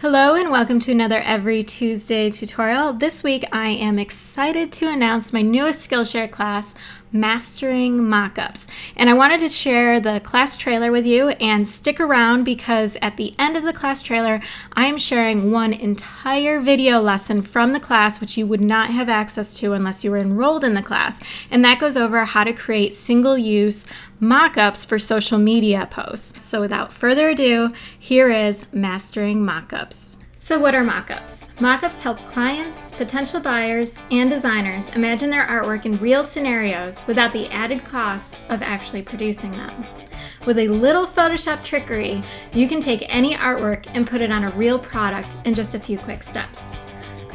Hello and welcome to another Every Tuesday tutorial. This week I am excited to announce my newest Skillshare class, Mastering Mockups. And I wanted to share the class trailer with you and stick around because at the end of the class trailer, I am sharing one entire video lesson from the class which you would not have access to unless you were enrolled in the class. And that goes over how to create single-use mockups for social media posts. So without further ado, here is Mastering Mockups. So what are mockups? Mockups help clients, potential buyers, and designers imagine their artwork in real scenarios without the added costs of actually producing them. With a little Photoshop trickery, you can take any artwork and put it on a real product in just a few quick steps.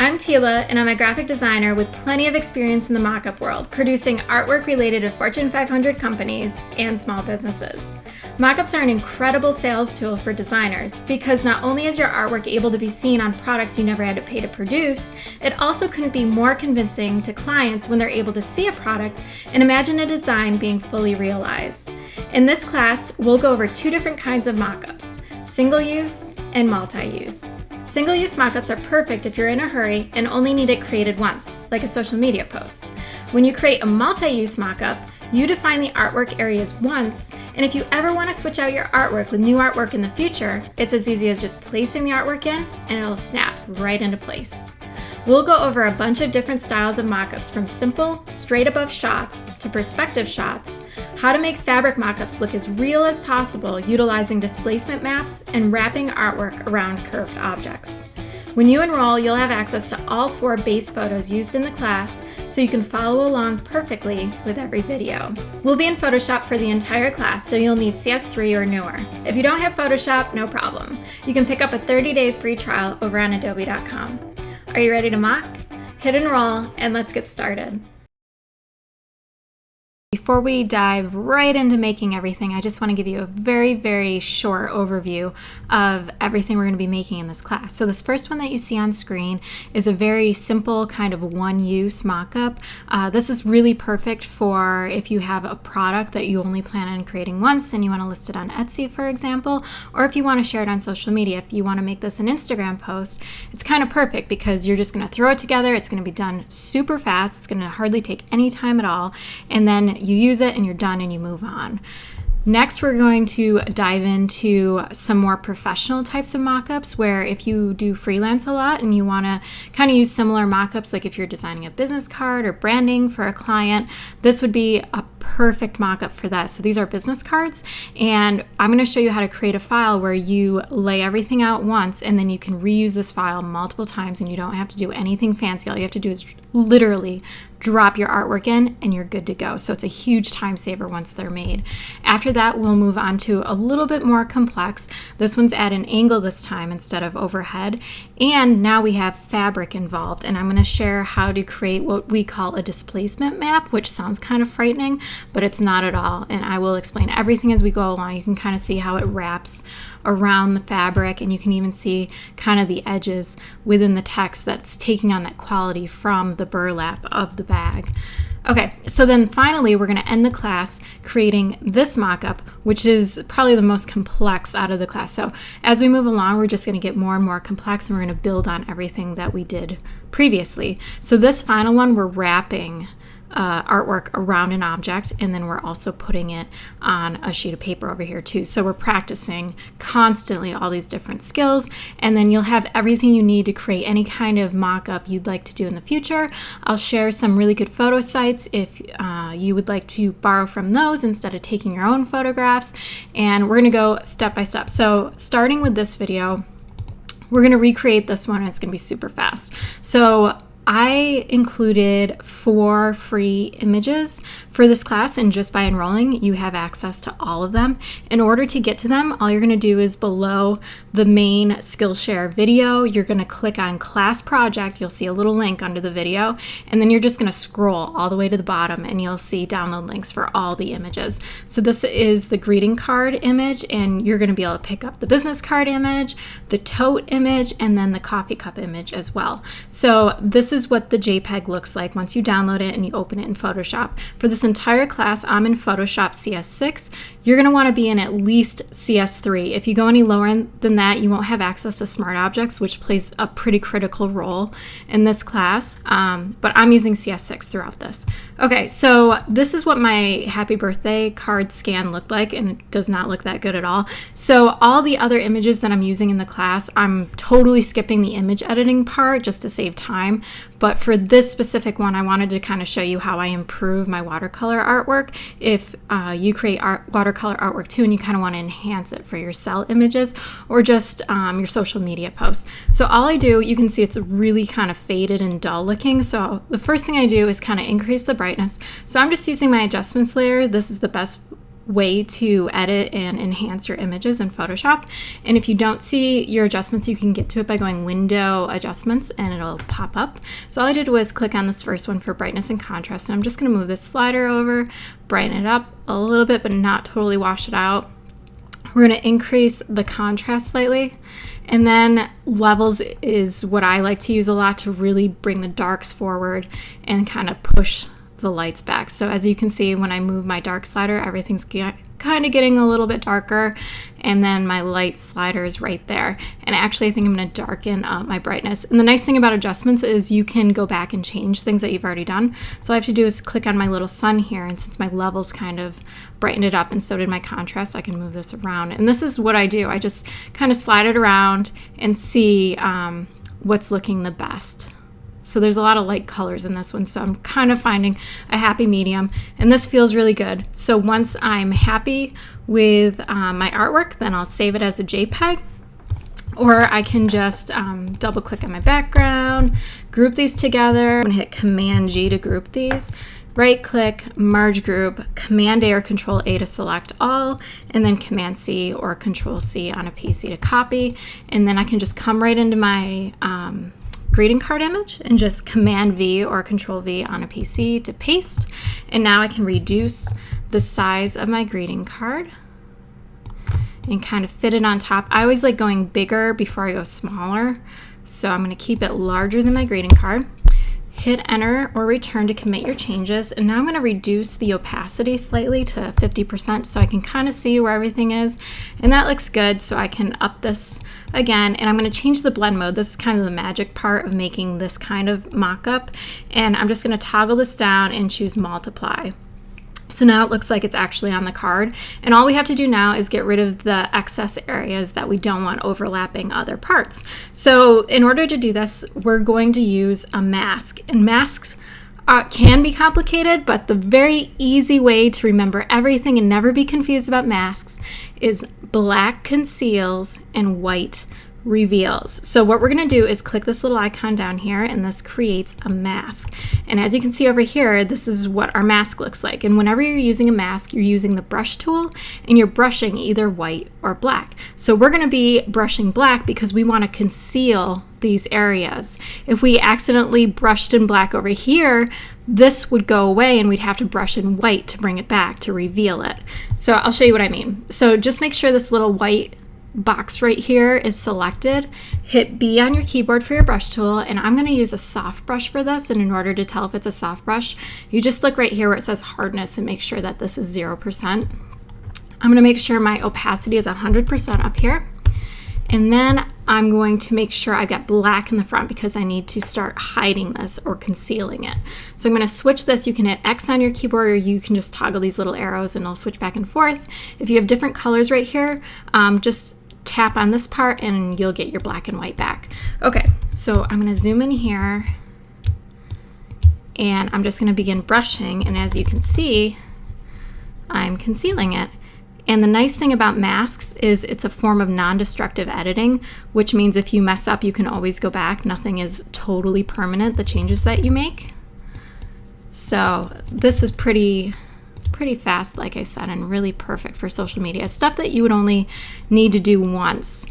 I'm Tila, and I'm a graphic designer with plenty of experience in the mockup world, producing artwork related to Fortune 500 companies and small businesses. Mockups are an incredible sales tool for designers because not only is your artwork able to be seen on products you never had to pay to produce, it also couldn't be more convincing to clients when they're able to see a product and imagine a design being fully realized. In this class, we'll go over two different kinds of mockups, single-use and multi-use. Single-use mockups are perfect if you're in a hurry and only need it created once, like a social media post. When you create a multi-use mockup, you define the artwork areas once, and if you ever want to switch out your artwork with new artwork in the future, it's as easy as just placing the artwork in and it'll snap right into place. We'll go over a bunch of different styles of mockups from simple, straight above shots to perspective shots, how to make fabric mockups look as real as possible utilizing displacement maps and wrapping artwork around curved objects. When you enroll, you'll have access to all 4 base photos used in the class so you can follow along perfectly with every video. We'll be in Photoshop for the entire class, so you'll need CS3 or newer. If you don't have Photoshop, no problem. You can pick up a 30-day free trial over on adobe.com. Are you ready to mock? Hit enroll and let's get started. Before we dive right into making everything, I just want to give you a very, very short overview of everything we're going to be making in this class. So this first one that you see on screen is a very simple kind of one-use mock-up. This is really perfect for if you have a product that you only plan on creating once and you want to list it on Etsy, for example, or if you want to share it on social media. If you want to make this an Instagram post, it's kind of perfect because you're just going to throw it together. It's going to be done super fast. It's going to hardly take any time at all. And then you use it and you're done and you move on. Next, we're going to dive into some more professional types of mockups where if you do freelance a lot and you want to kind of use similar mockups, like if you're designing a business card or branding for a client, this would be a perfect mockup for that. So these are business cards, and I'm going to show you how to create a file where you lay everything out once and then you can reuse this file multiple times and you don't have to do anything fancy. All you have to do is literally drop your artwork in and you're good to go. So it's a huge time saver once they're made. After that, we'll move on to a little bit more complex. This one's at an angle this time instead of overhead. And now we have fabric involved. And I'm going to share how to create what we call a displacement map, which sounds kind of frightening, but it's not at all. And I will explain everything as we go along. You can kind of see how it wraps around the fabric, and you can even see kind of the edges within the text that's taking on that quality from the burlap of the bag. Okay, so then finally we're going to end the class creating this mock-up, which is probably the most complex out of the class. So as we move along, we're just going to get more and more complex and we're going to build on everything that we did previously. So this final one, we're wrapping artwork around an object, and then we're also putting it on a sheet of paper over here too. So we're practicing constantly all these different skills, and then you'll have everything you need to create any kind of mock-up you'd like to do in the future. I'll share some really good photo sites if you would like to borrow from those instead of taking your own photographs, and we're going to go step by step. So starting with this video, we're going to recreate this one and it's going to be super fast. So I included 4 free images for this class, and just by enrolling, you have access to all of them. In order to get to them, all you're going to do is below the main Skillshare video, you're going to click on Class Project. You'll see a little link under the video, and then you're just going to scroll all the way to the bottom, and you'll see download links for all the images. So this is the greeting card image, and you're going to be able to pick up the business card image, the tote image, and then the coffee cup image as well. So this is what the JPEG looks like once you download it and you open it in Photoshop. For this entire class, I'm in Photoshop CS6. you're going to want to be in at least CS3. If you go any lower than that, you won't have access to smart objects, which plays a pretty critical role in this class. But I'm using CS6 throughout this. Okay, so this is what my happy birthday card scan looked like, and it does not look that good at all. So all the other images that I'm using in the class, I'm totally skipping the image editing part just to save time. But for this specific one, I wanted to kind of show you how I improve my watercolor artwork. If you create watercolor artwork too, and you kind of want to enhance it for your cell images or just your social media posts. So all I do, you can see it's really kind of faded and dull looking. So the first thing I do is kind of increase the brightness. So I'm just using my adjustments layer. This is the best way to edit and enhance your images in Photoshop. And if you don't see your adjustments, you can get to it by going Window Adjustments and it'll pop up. So all I did was click on this first one for brightness and contrast, and I'm just going to move this slider over, brighten it up a little bit but not totally wash it out. We're going to increase the contrast slightly, and then levels is what I like to use a lot to really bring the darks forward and kind of push the lights back. So as you can see, when I move my dark slider, everything's kind of getting a little bit darker, and then my light slider is right there. And actually I think I'm going to darken up my brightness. And the nice thing about adjustments is you can go back and change things that you've already done. So all I have to do is click on my little sun here, and since my levels kind of brightened it up and so did my contrast, I can move this around. And this is what I do. I just kind of slide it around and see what's looking the best. So there's a lot of light colors in this one, so I'm kind of finding a happy medium, and this feels really good. So once I'm happy with my artwork, then I'll save it as a JPEG, or I can just double click on my background, group these together. I'm gonna hit Command G to group these, right click, merge group, Command A or Control A to select all, and then Command C or Control C on a PC to copy. And then I can just come right into my greeting card image and just Command V or Control V on a PC to paste. And now I can reduce the size of my greeting card and kind of fit it on top. I always like going bigger before I go smaller, so I'm going to keep it larger than my greeting card. Hit enter or return to commit your changes, and now I'm going to reduce the opacity slightly to 50% so I can kind of see where everything is, and that looks good. So I can up this again, and I'm going to change the blend mode. This is kind of the magic part of making this kind of mock-up, and I'm just going to toggle this down and choose multiply. So now it looks like it's actually on the card, and all we have to do now is get rid of the excess areas that we don't want overlapping other parts. So in order to do this, we're going to use a mask, and masks can be complicated, but the very easy way to remember everything and never be confused about masks is black conceals and white reveals. So what we're going to do is click this little icon down here, and this creates a mask. And as you can see over here, this is what our mask looks like. And whenever you're using a mask, you're using the brush tool and you're brushing either white or black. So we're going to be brushing black because we want to conceal these areas. If we accidentally brushed in black over here, this would go away and we'd have to brush in white to bring it back to reveal it. So I'll show you what I mean. So just make sure this little white box right here is selected. Hit B on your keyboard for your brush tool, and I'm going to use a soft brush for this. And in order to tell if it's a soft brush, you just look right here where it says hardness and make sure that this is 0%. I'm going to make sure my opacity is 100% up here, and then I'm going to make sure I've got black in the front because I need to start hiding this or concealing it. So I'm going to switch this. You can hit X on your keyboard, or you can just toggle these little arrows and it'll switch back and forth. If you have different colors right here, just tap on this part and you'll get your black and white back. Okay, so I'm going to zoom in here, and I'm just going to begin brushing, and as you can see, I'm concealing it. And the nice thing about masks is it's a form of non-destructive editing, which means if you mess up, you can always go back. Nothing is totally permanent, the changes that you make. So this is pretty fast, like I said, and really perfect for social media. Stuff that you would only need to do once.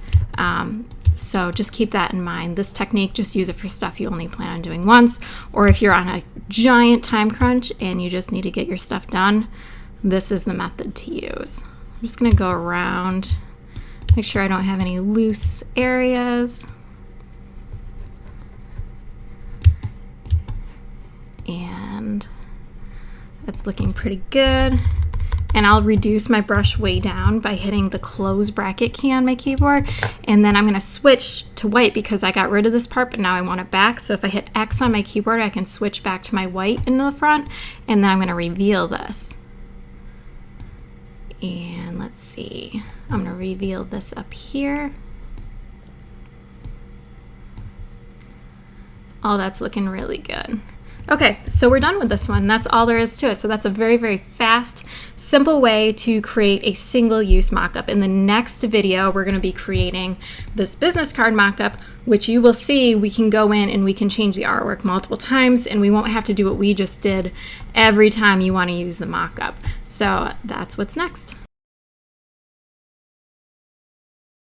So just keep that in mind. This technique, just use it for stuff you only plan on doing once, or if you're on a giant time crunch and you just need to get your stuff done, this is the method to use. I'm just going to go around, make sure I don't have any loose areas. And that's looking pretty good. and I'll reduce my brush way down by hitting the close bracket key on my keyboard. And then I'm going to switch to white because I got rid of this part, but now I want it back. So if I hit X on my keyboard, I can switch back to my white into the front, and then I'm going to reveal this. And let's see, I'm going to reveal this up here. Oh, that's looking really good. Okay, so we're done with this one. That's all there is to it. So that's a very, very fast, simple way to create a single-use mock-up. In the next video, we're going to be creating this business card mock-up, which you will see we can go in and we can change the artwork multiple times, and we won't have to do what we just did every time you want to use the mock-up. So that's what's next.